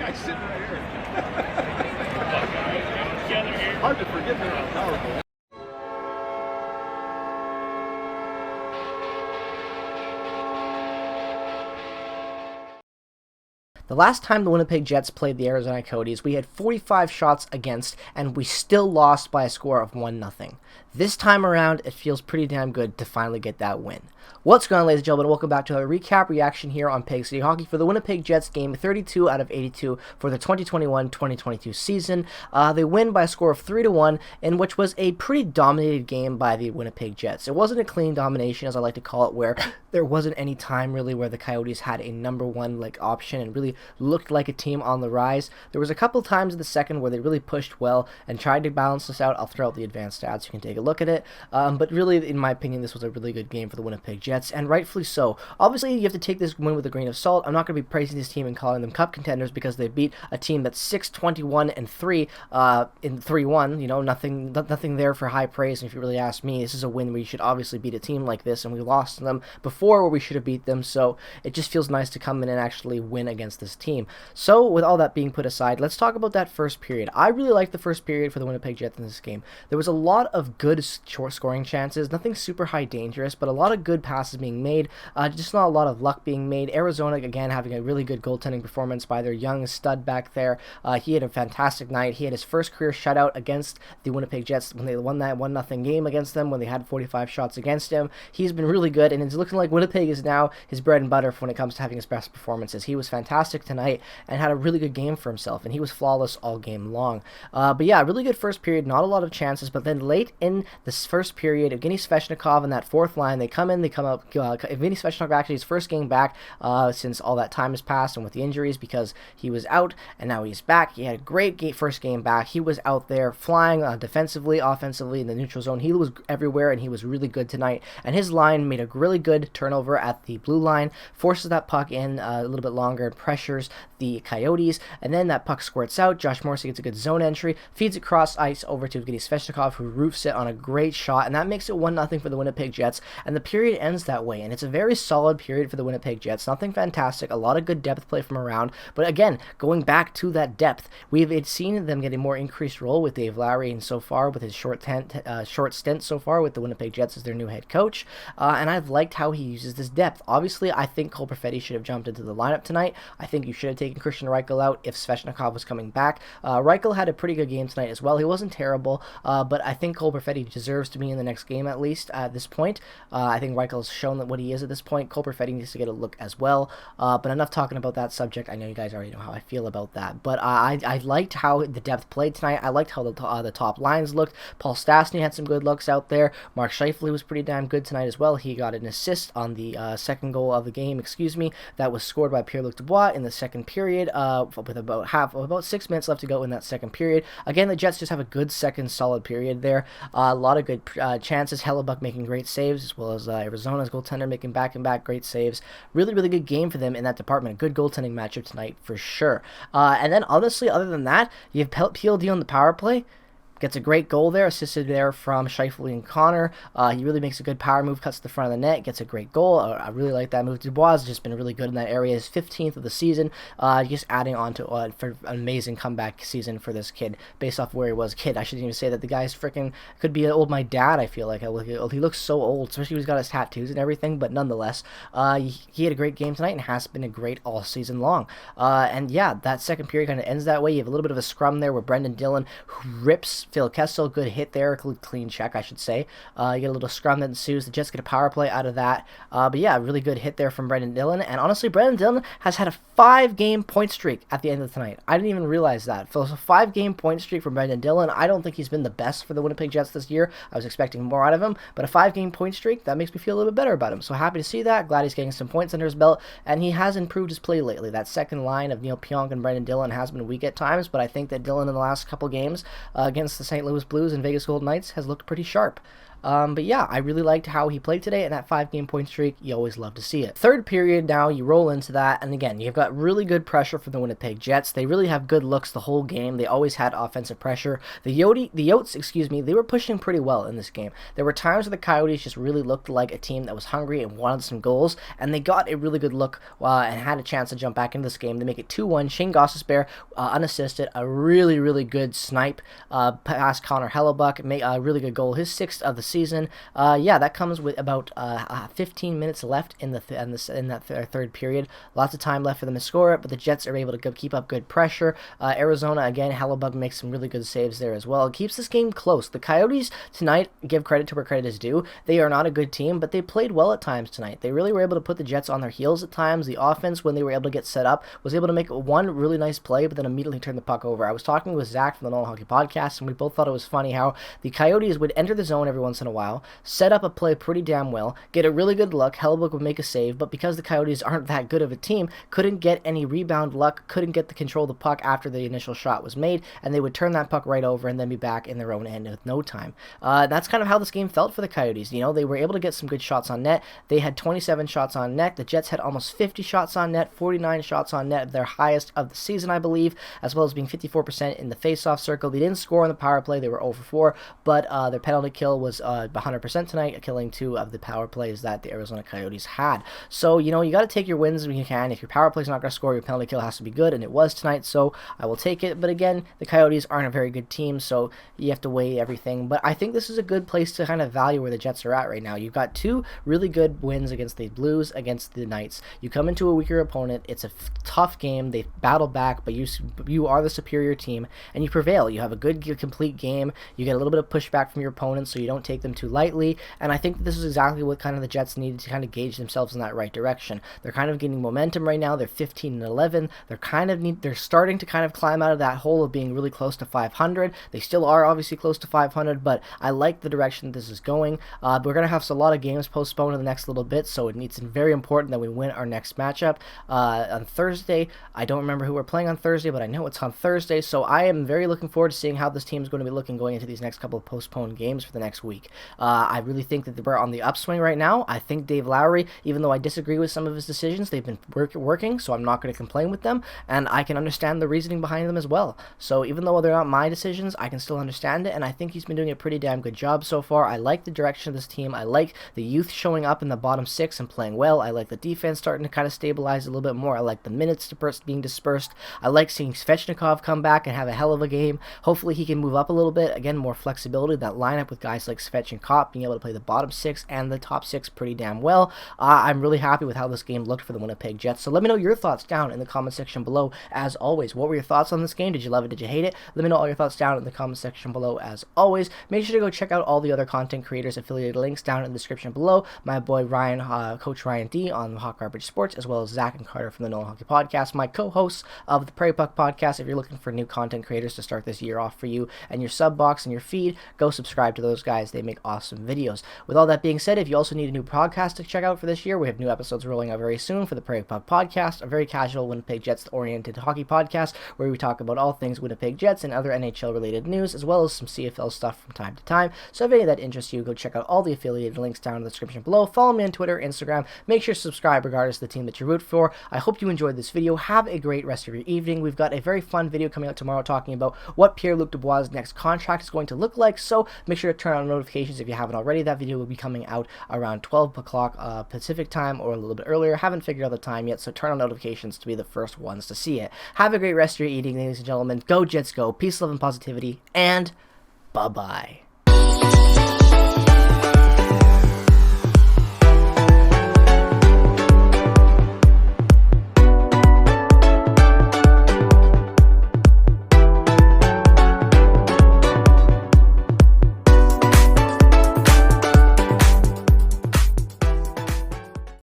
guy's sitting right here. Hard to forget they're on powerful. The last time the Winnipeg Jets played the Arizona Coyotes, we had 45 shots against, and we still lost by a score of 1-0. This time around, it feels pretty damn good to finally get that win. What's going on, ladies and gentlemen? Welcome back to a recap reaction here on Peg City Hockey for the Winnipeg Jets game 32 out of 82 for the 2021-2022 season. They win by a score of 3-1, in which was a pretty dominated game by the Winnipeg Jets. It wasn't a clean domination, as I like to call it, where there wasn't any time really where the Coyotes had a number one option and really looked like a team on the rise. There was a couple times in the second where they really pushed well and tried to balance this out. I'll throw out the advanced stats. You can take a look at it. But really, in my opinion, this was a really good game for the Winnipeg Jets, and rightfully so. Obviously, you have to take this win with a grain of salt. I'm not going to be praising this team and calling them cup contenders because they beat a team that's 6-21-3 in 3-1. You know, nothing there for high praise. And if you really ask me, this is a win where you should obviously beat a team like this, and we lost to them before where we should have beat them. So it just feels nice to come in and actually win against this team. So with all that being put aside, let's talk about that first period. I really liked the first period for the Winnipeg Jets in this game. There was a lot of good short scoring chances, nothing super high dangerous, but a lot of good passes being made, just not a lot of luck being made. Arizona, again, having a really good goaltending performance by their young stud back there. He had a fantastic night. He had his first career shutout against the Winnipeg Jets when they won that 1-0 game against them, when they had 45 shots against him. He's been really good, and it's looking like Winnipeg is now his bread and butter when it comes to having his best performances. He was fantastic tonight and had a really good game for himself, and he was flawless all game long. But yeah, really good first period, not a lot of chances, but then late in this first period, Evgeny Svechnikov in that fourth line, they come up, Evgeny Svechnikov actually his first game back since all that time has passed and with the injuries, because he was out and now he's back. He had a great first game back. He was out there flying defensively, offensively, in the neutral zone. He was everywhere, and he was really good tonight, and his line made a really good turnover at the blue line, forces that puck in a little bit longer, and pressures the Coyotes, and then that puck squirts out. Josh Morrissey gets a good zone entry, feeds it cross ice over to Evgeny Svechnikov, who roofs it on a great shot, and that makes it 1-0 for the Winnipeg Jets, and the period ends that way, and it's a very solid period for the Winnipeg Jets. Nothing fantastic, a lot of good depth play from around, but again, going back to that depth, we've seen them get a more increased role with Dave Lowry, and so far with his short stint so far with the Winnipeg Jets as their new head coach, and I've liked how he uses this depth. Obviously, I think Cole Perfetti should have jumped into the lineup tonight. I think you should have taken Christian Reichel out if Svechnikov was coming back. Reichel had a pretty good game tonight as well. He wasn't terrible, but I think Cole Perfetti deserves to be in the next game at least at this point. I think Reichel's shown that what he is at this point. Cole Perfetti needs to get a look as well. But enough talking about that subject. I know you guys already know how I feel about that. But I liked how the depth played tonight. I liked how the top lines looked. Paul Stastny had some good looks out there. Mark Scheifele was pretty damn good tonight as well. He got an assist on the second goal of the game, that was scored by Pierre-Luc Dubois in the second period, with about 6 minutes left to go in that second period. Again, the Jets just have a good second solid period there. A lot of good chances. Hellebuck making great saves, as well as Arizona's goaltender making back-and-back great saves. Really, really good game for them in that department. A good goaltending matchup tonight for sure. And then honestly, other than that, you have PLD on the power play. Gets a great goal there, assisted there from Scheifele and Connor. He really makes a good power move, cuts to the front of the net, gets a great goal. I really like that move. Dubois has just been really good in that area. His 15th of the season, just adding on to for an amazing comeback season for this kid, based off where he was a kid. I shouldn't even say that. The guy's freaking could be old my dad, I feel like. He looks so old, especially when he's got his tattoos and everything, but nonetheless, he had a great game tonight and has been a great all season long. And yeah, that second period kind of ends that way. You have a little bit of a scrum there where Brendan Dillon rips Phil Kessel, good hit there, clean check, I should say. You get a little scrum that ensues. The Jets get a power play out of that. But yeah, really good hit there from Brendan Dillon. And honestly, Brendan Dillon has had a 5-game point streak at the end of tonight. I didn't even realize that. So it's a 5-game point streak from Brendan Dillon. I don't think he's been the best for the Winnipeg Jets this year. I was expecting more out of him, but a 5-game point streak, that makes me feel a little bit better about him. So happy to see that. Glad he's getting some points under his belt, and he has improved his play lately. That second line of Neil Pionk and Brendan Dillon has been weak at times, but I think that Dillon in the last couple games against the St. Louis Blues and Vegas Golden Knights has looked pretty sharp. But yeah, I really liked how he played today, and that 5-game point streak, you always love to see it. Third period now, you roll into that, and again, you've got really good pressure from the Winnipeg Jets. They really have good looks the whole game. They always had offensive pressure. The Yotes, they were pushing pretty well in this game. There were times where the Coyotes just really looked like a team that was hungry and wanted some goals, and they got a really good look and had a chance to jump back into this game. They make it 2-1. Shane Gostisbehere, unassisted, a really, really good snipe past Connor Hellebuck, made a really good goal, his 6th of the season. Yeah, that comes with about 15 minutes left in that third period. Lots of time left for them to score it, but the Jets are able to keep up good pressure. Arizona, again, Hellebuck makes some really good saves there as well. It keeps this game close. The Coyotes tonight, give credit to where credit is due. They are not a good team, but they played well at times tonight. They really were able to put the Jets on their heels at times. The offense, when they were able to get set up, was able to make one really nice play, but then immediately turn the puck over. I was talking with Zach from the Nolan Hockey Podcast, and we both thought it was funny how the Coyotes would enter the zone every once in a while, set up a play pretty damn well, get a really good look, Hellebuck would make a save, but because the Coyotes aren't that good of a team, couldn't get any rebound luck, couldn't get the control of the puck after the initial shot was made, and they would turn that puck right over and then be back in their own end with no time. That's kind of how this game felt for the Coyotes. You know, they were able to get some good shots on net. They had 27 shots on net. The Jets had almost 50 shots on net, 49 shots on net, their highest of the season, I believe, as well as being 54% in the face-off circle. They didn't score on the power play. They were 0-for-4, but their penalty kill was 100% tonight, killing 2 of the power plays that the Arizona Coyotes had. So, you know, you got to take your wins when you can. If your power play's not going to score, your penalty kill has to be good, and it was tonight, so I will take it. But again, the Coyotes aren't a very good team, so you have to weigh everything. But I think this is a good place to kind of value where the Jets are at right now. You've got 2 really good wins against the Blues, against the Knights. You come into a weaker opponent. It's a tough game. They battle back, but you are the superior team, and you prevail. You have a good, complete game. You get a little bit of pushback from your opponents, so you don't take them too lightly. And I think this is exactly what kind of the Jets needed to kind of gauge themselves in that right direction. They're kind of getting momentum right now. They're 15-11. They're starting to kind of climb out of that hole of being really close to 500. They still are obviously close to 500, but I like the direction this is going. We're going to have a lot of games postponed in the next little bit, so it's very important that we win our next matchup on Thursday. I don't remember who we're playing on Thursday, but I know it's on Thursday, so I am very looking forward to seeing how this team is going to be looking going into these next couple of postponed games for the next week. I really think that we're on the upswing right now. I think Dave Lowry, even though I disagree with some of his decisions, they've been working, so I'm not going to complain with them, and I can understand the reasoning behind them as well. So even though they're not my decisions, I can still understand it, and I think he's been doing a pretty damn good job so far. I like the direction of this team. I like the youth showing up in the bottom 6 and playing well. I like the defense starting to kind of stabilize a little bit more. I like the minutes being dispersed. I like seeing Svechnikov come back and have a hell of a game. Hopefully he can move up a little bit. Again, more flexibility. That lineup with guys like Svech and Kopp being able to play the bottom 6 and the top 6 pretty damn well. I'm really happy with how this game looked for the Winnipeg Jets. So let me know your thoughts down in the comment section below. As always, what were your thoughts on this game? Did you love it? Did you hate it? Let me know all your thoughts down in the comment section below. As always, make sure to go check out all the other content creators affiliated links down in the description below. My boy Ryan, Coach Ryan D on Hawk Garbage Sports, as well as Zach and Carter from the Nolan Hockey Podcast, my co-hosts of the Prairie Puck Podcast. If you're looking for new content creators to start this year off for you and your sub box and your feed, go subscribe to those guys. They make awesome videos. With all that being said, if you also need a new podcast to check out for this year, we have new episodes rolling out very soon for the Prairie Puck Podcast, a very casual Winnipeg Jets-oriented hockey podcast where we talk about all things Winnipeg Jets and other NHL-related news, as well as some CFL stuff from time to time. So if any of that interests you, go check out all the affiliated links down in the description below. Follow me on Twitter, Instagram. Make sure to subscribe regardless of the team that you root for. I hope you enjoyed this video. Have a great rest of your evening. We've got a very fun video coming out tomorrow talking about what Pierre-Luc Dubois' next contract is going to look like, so make sure to turn on notifications if you haven't already. That video will be coming out around 12 o'clock Pacific time or a little bit earlier. Haven't figured out the time yet, so turn on notifications to be the first ones to see it. Have a great rest of your evening, ladies and gentlemen. Go Jets, go. Peace, love, and positivity, and bye-bye.